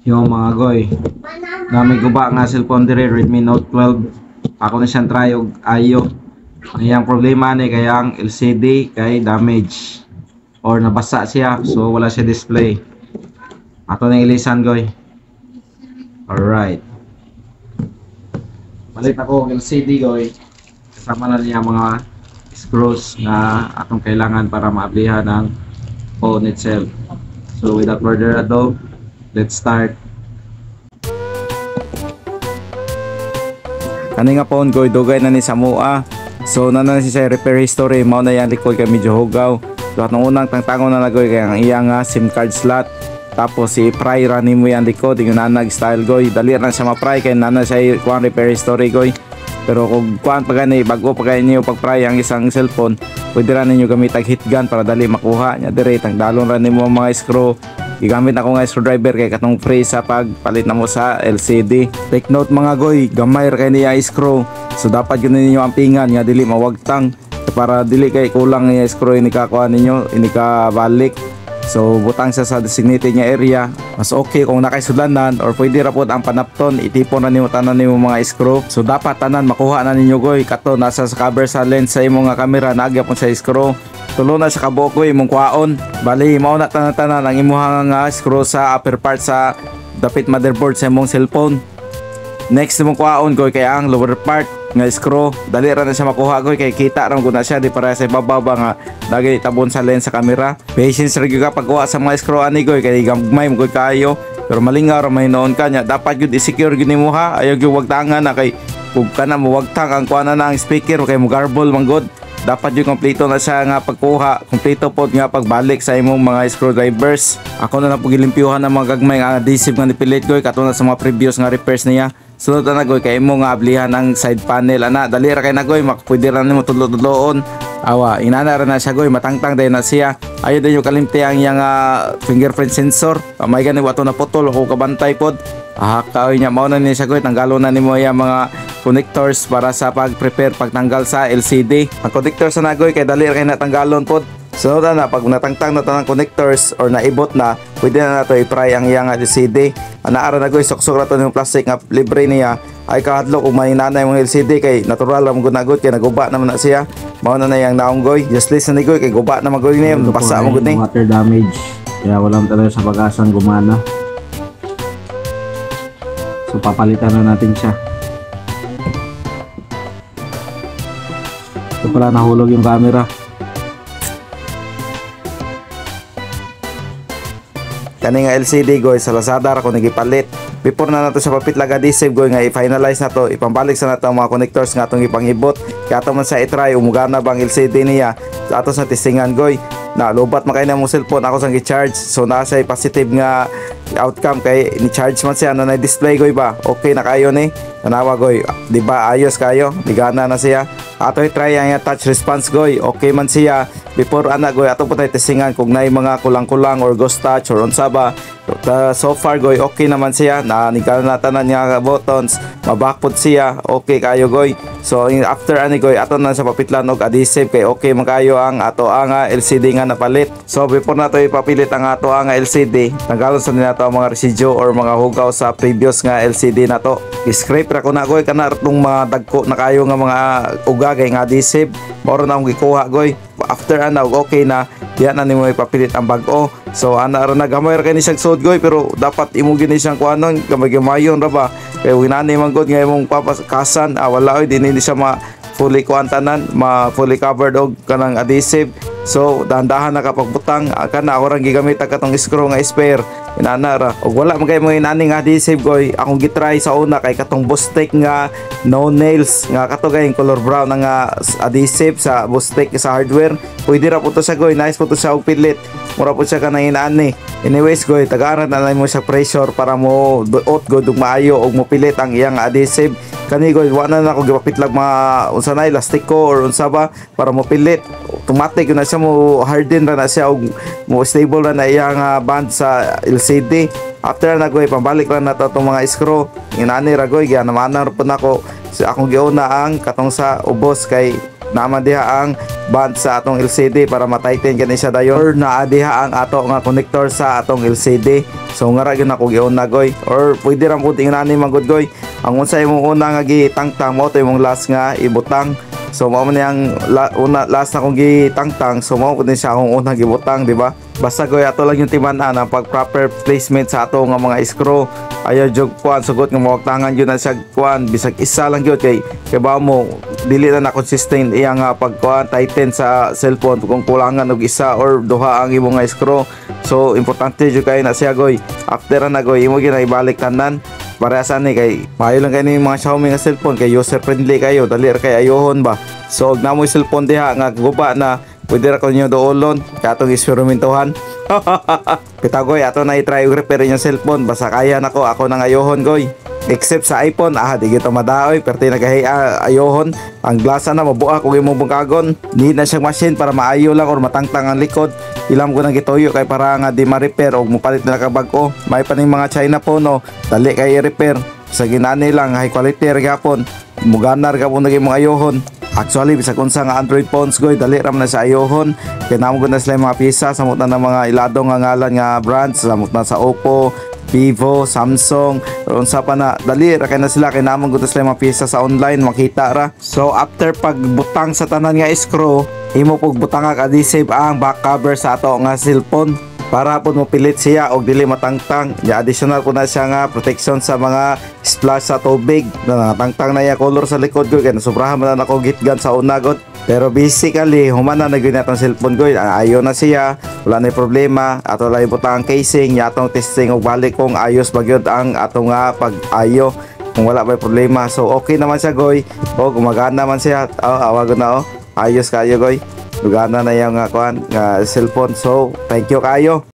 Yung mga goy, na may guba nga cellphone dire, Redmi Note 12. Ako na siyang try og ayo. Ang iyang problema ni kaya ang LCD kay damage or nabasa siya, so wala siya display. Ato na ilisan goy. Alright. Palit ako ng LCD goy. Kasama na niya mga screws na atong kailangan para maablihan ng phone itself. So without further ado, let's start. Kani nga phone ko dugay na ni Samua. So nanan si sa repair history mao na yan likod kay medyo hugaw. So atong unang tangtangon na nagoy kay ang iyang SIM card slot. Tapos si pry rani mo yan likod yung nanag style goy. Dali ra siya ma-pry kay nanan siya kuan repair history goy. Pero kung kuan pa gani bago pa kay niyo pag-pry ang isang cellphone, pwede ra ninyo gamit ang heat gun para dali makuha nya dire tang dalon ra nimo mga screw. Gigamit ako nga screwdriver kay katong free sa pagpalit na mo sa LCD. Take note mga goy, gamay ra kay niya screw. So dapat yun ninyo ang pingan nga dili mawagtang para dili kay kulang niya screw ini kakuha ninyo, ini ka balik. So butang siya sa designated nga area. Mas okay kung nakaisudlanan or pwede ra pod ang panapton, itipon na nimo tanan nimo mga screw. So dapat tanan makuha na ninyo goy. Kato nasa sa cover sa lens sa imong nga camera naagya pon sa screw. Tulo na sa kabuok goy imong kwaon. Bali mao na tanan-tanan ang imong nga screw sa upper part sa dapit motherboard sa imong cellphone. Next imong kwaon goy kay ang lower part nga screw. Dali ra na siya makuha goy kay kita ra gud na siya di para sa bababa nga dagay tabon sa lens sa camera. Patience ra gyud ka pagkuha sa mga screw ani goy kay gamay mo goy kayo. Pero malingaw ra may noon kanya dapat gyud i-secure gyud nimo ha. Ayaw gyud wagtangan na kay kung kana mo wagtang ang kuana na ang speaker kay mo garble man gud. Dapat yung kompleto na siya nga pagkuha, kompleto po nga pagbalik sa imong mga screwdrivers. Ako na lang po gilimpyuhan ng mga gagmay nga adhesive nga nipilit goy katulad sa mga previous nga repairs niya. Sunod na goy kay imo nga ablihan ang side panel ana dali ra kay na goy makapwede ra nimo tudlo-tudloon. Awa inana ra na siya goy matangtang day na siya. Ayo din yung kalimti ang iyang fingerprint sensor. May gani wato na putol o kabantay pod. Kaoy niya mao na ni siya goy tanggalon na nimo yang mga connectors para sa pag-prepare pagtanggal sa LCD. Ang connectors na nagoy kay dali ra kay natanggalon pod. So na pag natangtang na tanang connectors or naibot na, pwede na nato i-pry ang iyang LCD. Anaara na goy sok-sok ra to yung plastic nga libre niya. Ay kahadlok kung mahinanay mong LCD kay natural ra mo gud kay naguba naman na siya. Mao na yang naong goy. Just listen ni goy kay guba na magoy niya, basa mo gud ni. Water damage. Kaya walang talaga sa pag-asang gumana. So papalitan na natin siya. Ito pala nahulog yung camera. Kani nga LCD goy sa Lazada ra ko nagipalit. Before na nato sa papitlag adhesive goy nga i-finalize na to, ipambalik sa nato ang mga connectors nga atong ipangibot. Kaya ato man sa i-try umugana bang LCD niya. Sa ato sa testingan goy. Na lobat makay na mong cellphone ako sang i-charge. So nasa positive nga outcome kay ni charge man siya na display goy ba. Okay na kayo ni. Tanawa goy. Di ba ayos kayo? Digana na siya. Ato i-try ang touch response goy. Okay man siya. Before ana goy ato po tayo testingan kung nay mga kulang-kulang or ghost touch or unsa ba. So far goy okay naman siya. Nanigala na tanan niya buttons. Mabakpod siya. Okay kayo goy. So after ani goy ato na sa papitlan og adhesive kay okay man kayo ang ato ang LCD nga napalit. So before nato ipapilit ang ato ang LCD, tanggalon sa nato ang mga residue or mga hugaw sa previous nga LCD nato. I-scrape ra ko na goy kana tong mga dagko na kayo nga mga ugagay nga adhesive. Mao na akong gikuha goy. After ana okay na diyan na nimo ipapilit ang bag-o. So ana ra nagamay ra kay ni siyang sud goy pero dapat imo gini siyang kuanon gamay-gamayon ra ba. Kay winani man gud nga imong papakasan wala oy dinhi siya ma fully kuantanan, ma fully covered og kanang adhesive. So dahan-dahan na kapag butang kana ako ra gigamit ang katong screw nga spare. Inana ra. Og wala man kay mo inaning adhesive goy. Akong gitry sa una kay katong Bostech nga no nails nga kato kay color brown nga adhesive sa Bostech sa hardware. Pwede ra po to siya goy. Nice po to siya og pilit. Mura po siya kanang inaani. Anyways goy, tagaran na mo sa pressure para mo duot gud og maayo og mopilit ang iyang adhesive. Kani goy wala na ako gipapitlag mga unsa nay lastiko or unsa ba para mopilit. Automatic na siya mo harden ra na siya og mo stable ra na iyang band sa LCD. After na goy pambalik ra na to itong mga screw. Inani ra goy gyud naman na po nako sa akong giuna ang katong sa ubos kay naman diha ang band sa atong LCD para ma-tighten kani siya dayon, or naa diha ang ato nga connector sa atong LCD. So nga ra gyud ako giuna goy, or pwede ra pud ingani magud goy. Ang unsay imong una nga gitangtang mo to imong last nga ibutang. So mao man yang last na kong gitangtang, so mao pud siya akong unang gibutang, di ba? Basta goy ato lang yung timan-an ang pag proper placement sa ato nga mga screw. Ayaw jog kuan sugot nga mawagtangan yun na siya kuan, bisag isa lang yun kay ba mo dili na consistent iya nga pagkuan tighten sa cellphone kung kulangan og isa or duha ang imong nga screw. So importante jud kay na siya goy. After na goy imo gyud ibalik tanan. Parehas ani kay maayo lang kay ni mga Xiaomi nga cellphone kay user friendly kayo, dali ra kay ayohon ba. So og namoy cellphone diha nga guba na pwede ra ko niyo doolon katong eksperimentohan. Pitagoy ato na i-try repair yung cellphone, basta kaya nako ako nang ayohon goy. Except sa iPhone, di kita madaoy, perti nagahiya ayohon. Ang glasa na mabuak kung imong bungkagon. Need na siyang machine para maayo lang or matangtang ang likod. Ilam ko nang gituyo kay para nga di ma-repair o mupalit na kabag-o. May pa ning mga China phone no, dali kay i-repair. Sa ginani lang, high quality gapon. Muganar gapon naging mga ayohon. Actually, bisag unsa nga Android phones goy, dali ram na sa ayohon. Kaya namo na sila yung mga pisa, samot na ng mga iladong nga ngalan nga brands, samot na sa Oppo, Vivo, Samsung, unsa pa na dali ra kay na sila kay namang gud sila mga piyesa sa online makita ra. So after pagbutang sa tanan nga screw, imo pug butang nga adhesive ang back cover sa ato nga cellphone para pud mopilit siya og dili matangtang. Ya additional ko na siya nga protection sa mga splash sa tubig. Na tangtang na ya color sa likod ko kay sobrahan man ako gitgan sa unagot. Pero basically, humana na gyud natong cellphone ko. Ayo na siya, wala na problema. Ato lang ibutang ang casing, atong testing og balik kung ayos ba gyud ang ato nga pag-ayo. Kung wala may problema. So okay naman siya goy. O gumagana man siya. Awag na ayos kayo goy. Gumagana na yung kuan nga cellphone. So thank you kayo.